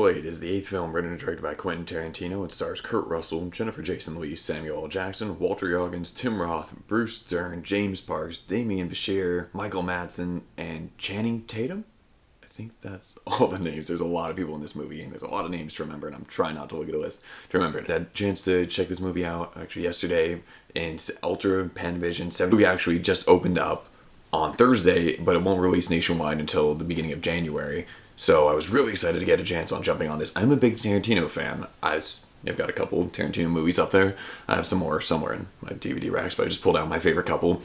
Hateful Eight is the eighth film written and directed by Quentin Tarantino. It stars Kurt Russell, Jennifer Jason Leigh, Samuel L. Jackson, Walter Goggins, Tim Roth, Bruce Dern, James Parks, Damian Bashir, Michael Madsen, and Channing Tatum. I think that's all the names. There's a lot of people in this movie, and there's a lot of names to remember, and I'm trying not to look at a list to remember it. I had a chance to check this movie out actually yesterday in Ultra Panavision. The movie actually just opened up on Thursday, but it won't release nationwide until the beginning of January. So I was really excited to get a chance on jumping on this. I'm a big Tarantino fan. I've got a couple Tarantino movies up there. I have some more somewhere in my DVD racks, but I just pulled out my favorite couple.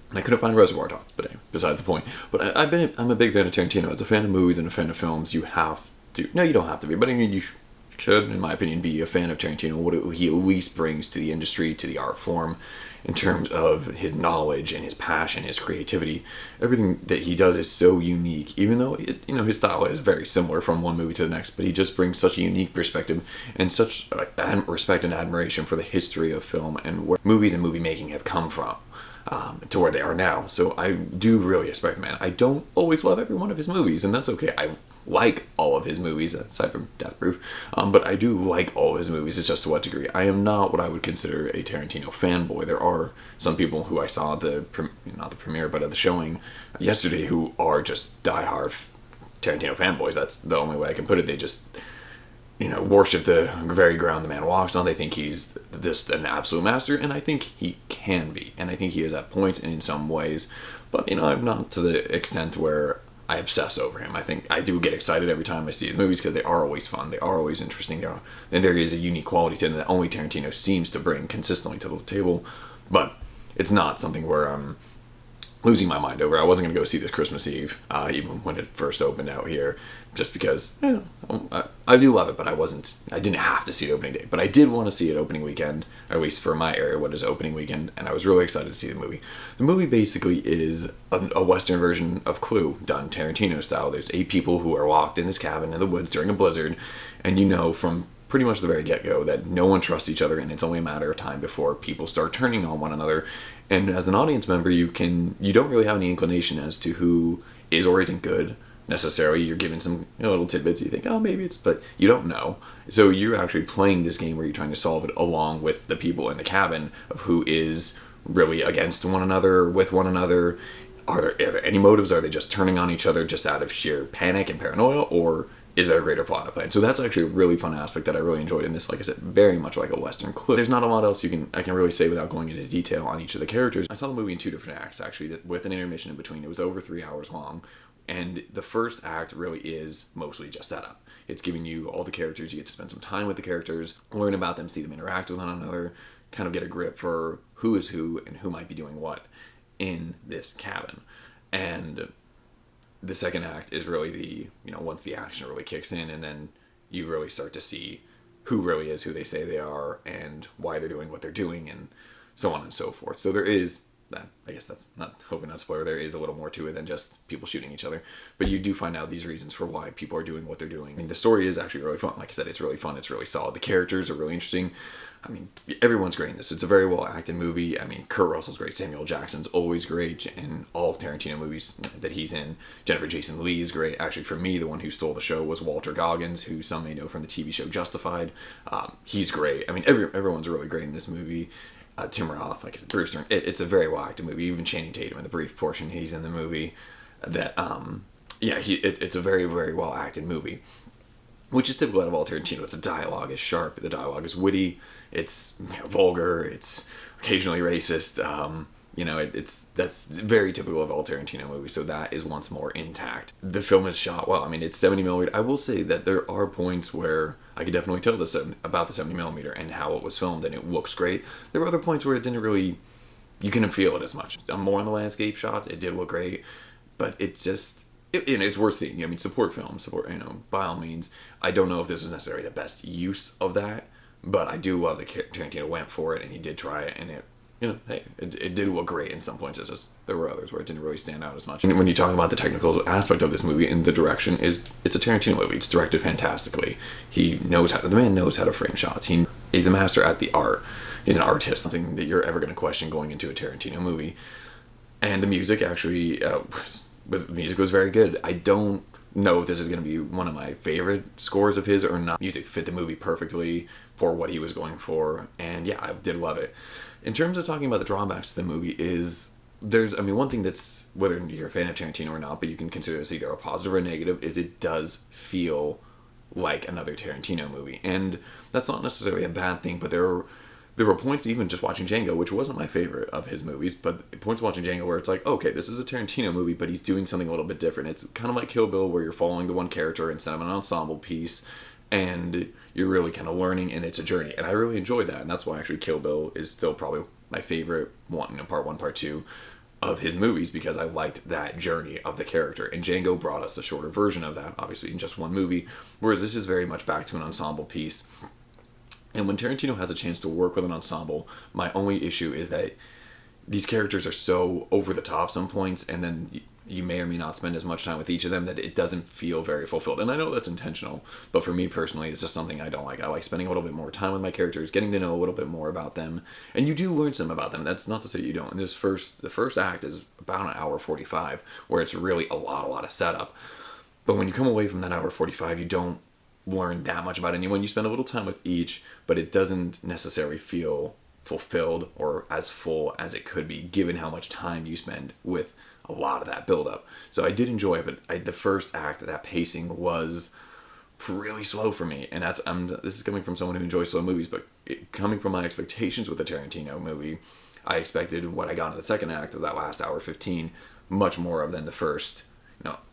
And I couldn't find Reservoir Dogs, but anyway, besides the point. But I'm a big fan of Tarantino. As a fan of movies and a fan of films, you have to... No, you don't have to be, but I mean, you should, in my opinion, be a fan of Tarantino. What he at least brings to the industry, to the art form, in terms of his knowledge and his passion, his creativity. Everything that he does is so unique, even though his style is very similar from one movie to the next, but he just brings such a unique perspective and such respect and admiration for the history of film and where movies and movie making have come from. To where they are now. So I do really respect, man. I don't always love every one of his movies, and that's okay. I like all of his movies, aside from Death Proof, but I do like all of his movies. It's just to what degree. I am not what I would consider a Tarantino fanboy. There are some people who I saw at not the premiere, but at the showing yesterday, who are just diehard Tarantino fanboys. That's the only way I can put it. They just worship the very ground the man walks on. They think he's just an absolute master, and I think he can be, and I think he is at points in some ways, but I'm not to the extent where I obsess over him. I think I do get excited every time I see his movies because they are always fun, they are always interesting, and there is a unique quality to them that only Tarantino seems to bring consistently to the table, but it's not something where I'm losing my mind over. I wasn't going to go see this Christmas Eve, even when it first opened out here, just because I do love it, but I didn't have to see it opening day, but I did want to see it opening weekend, or at least for my area, what is opening weekend, and I was really excited to see the movie. The movie basically is a Western version of Clue, done Tarantino style. There's 8 people who are locked in this cabin in the woods during a blizzard, and from pretty much the very get-go that no one trusts each other, and it's only a matter of time before people start turning on one another. And as an audience member, you don't really have any inclination as to who is or isn't good necessarily. You're given some little tidbits. You think, oh, maybe it's, but you don't know. So you're actually playing this game where you're trying to solve it along with the people in the cabin of who is really against one another, with one another. Are there any motives? Are they just turning on each other just out of sheer panic and paranoia, or is there a greater plot to play? So that's actually a really fun aspect that I really enjoyed in this. Like I said, very much like a Western Clue. There's not a lot else I can really say without going into detail on each of the characters. I saw the movie in 2 different acts, actually, with an intermission in between. It was over 3 hours long. And the first act really is mostly just setup. It's giving you all the characters. You get to spend some time with the characters, learn about them, see them interact with one another, kind of get a grip for who is who and who might be doing what in this cabin. And the second act is really once the action really kicks in, and then you really start to see who really is who they say they are and why they're doing what they're doing, and so on and so forth. So there is that. I guess that's hoping not spoiler. There is a little more to it than just people shooting each other, but you do find out these reasons for why people are doing what they're doing. I mean, the story is actually really fun. Like I said, it's really fun. It's really solid. The characters are really interesting. I mean, everyone's great in this. It's a very well acted movie. I mean, Kurt Russell's great. Samuel Jackson's always great in all Tarantino movies that he's in. Jennifer Jason Leigh is great. Actually, for me, the one who stole the show was Walter Goggins, who some may know from the TV show Justified. He's great. I mean, everyone's really great in this movie. Tim Roth, like I said, Bruce Dern. It's a very well acted movie. Even Channing Tatum in the brief portion he's in the movie. It's a very, very well acted movie, which is typical out of all Tarantino. The dialogue is sharp, the dialogue is witty, it's vulgar, it's occasionally racist. That's very typical of all Tarantino movies. So that is once more intact. The film is shot well. I mean, it's 70mm. I will say that there are points where I could definitely tell about the 70mm and how it was filmed, and it looks great. There were other points where it didn't really, you couldn't feel it as much. More on the landscape shots, it did look great, but it's just. It's worth seeing. I mean, support film, by all means. I don't know if this was necessarily the best use of that, but I do love that Tarantino went for it, and he did try it, and it did look great in some points. It's just, there were others where it didn't really stand out as much. And when you talk about the technical aspect of this movie and the direction, it's a Tarantino movie. It's directed fantastically. The man knows how to frame shots. He's a master at the art. He's an artist, something that you're ever going to question going into a Tarantino movie. And the music actually, the music was very good. I don't know if this is going to be one of my favorite scores of his or not. Music fit the movie perfectly for what he was going for, and yeah, I did love it. In terms of talking about the drawbacks to the movie is one thing that's, whether you're a fan of Tarantino or not, but you can consider this either a positive or a negative, is it does feel like another Tarantino movie. And that's not necessarily a bad thing, but there were points, even just watching Django, which wasn't my favorite of his movies, but points watching Django where it's like, okay, this is a Tarantino movie, but he's doing something a little bit different. It's kind of like Kill Bill, where you're following the one character instead of an ensemble piece, and you're really kind of learning, and it's a journey. And I really enjoyed that, and that's why actually Kill Bill is still probably my favorite part one, part two of his movies, because I liked that journey of the character. And Django brought us a shorter version of that, obviously in just one movie, whereas this is very much back to an ensemble piece. And when Tarantino has a chance to work with an ensemble, my only issue is that these characters are so over the top some points, and then you may or may not spend as much time with each of them, that it doesn't feel very fulfilled. And I know that's intentional, but for me personally, it's just something I don't like. I like spending a little bit more time with my characters, getting to know a little bit more about them, and you do learn some about them. That's not to say you don't. And the first act is about an hour 45, where it's really a lot of setup. But when you come away from that hour 45, you don't learn that much about anyone. You spend a little time with each, but it doesn't necessarily feel fulfilled or as full as it could be, given how much time you spend with a lot of that build-up. So I did enjoy it, but the first act, that pacing was really slow for me. And this is coming from someone who enjoys slow movies, but coming from my expectations with a Tarantino movie, I expected what I got in the second act of that last hour 15 much more of than the first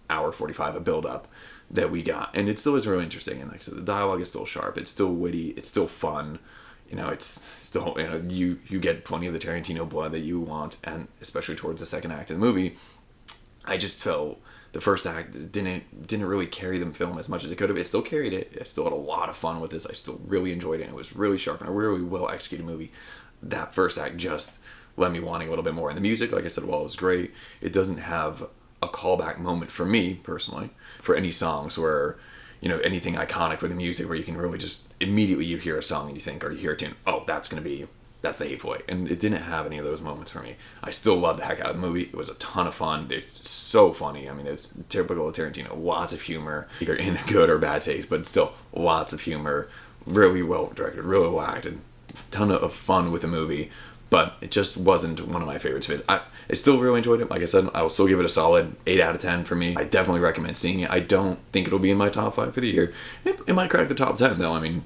hour 45 of build-up that we got. And it still is really interesting, and like I said, the dialogue is still sharp, it's still witty, it's still fun. It's still, you get plenty of the Tarantino blood that you want, and especially towards the second act of the movie. I just felt the first act didn't really carry the film as much as it could have. It still carried it. I still had a lot of fun with this. I still really enjoyed it, and it was really sharp and a really well executed movie. That first act just left me wanting a little bit more. And the music, like I said, while it was great, it doesn't have a callback moment for me personally for any songs where anything iconic with the music, where you can really just immediately you hear a song and you think, or you hear a tune, oh, that's the Hateful Eight. And it didn't have any of those moments for me. I still loved the heck out of the movie. It was a ton of fun. It's so funny. It's typical of Tarantino. Lots of humor, either in good or bad taste, but still lots of humor. Really well directed, really well acted. Ton of fun with the movie. But it just wasn't one of my favorites of his. I still really enjoyed it. Like I said, I will still give it a solid 8 out of 10 for me. I definitely recommend seeing it. I don't think it'll be in my top 5 for the year. It might crack the top 10, though.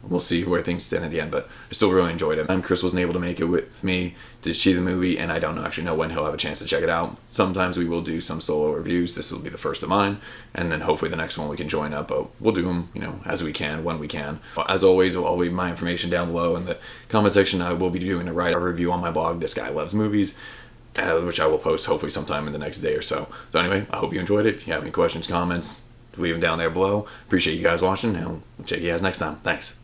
We'll see where things stand at the end, but I still really enjoyed it. Chris wasn't able to make it with me to see the movie, and I don't actually know when he'll have a chance to check it out. Sometimes we will do some solo reviews. This will be the first of mine, and then hopefully the next one we can join up, but we'll do them, as we can, when we can. As always, I'll leave my information down below in the comment section. I will be doing a review on my blog, This Guy Loves Movies, which I will post hopefully sometime in the next day or so. So anyway, I hope you enjoyed it. If you have any questions, comments, leave them down there below. Appreciate you guys watching, and we'll check you guys next time. Thanks.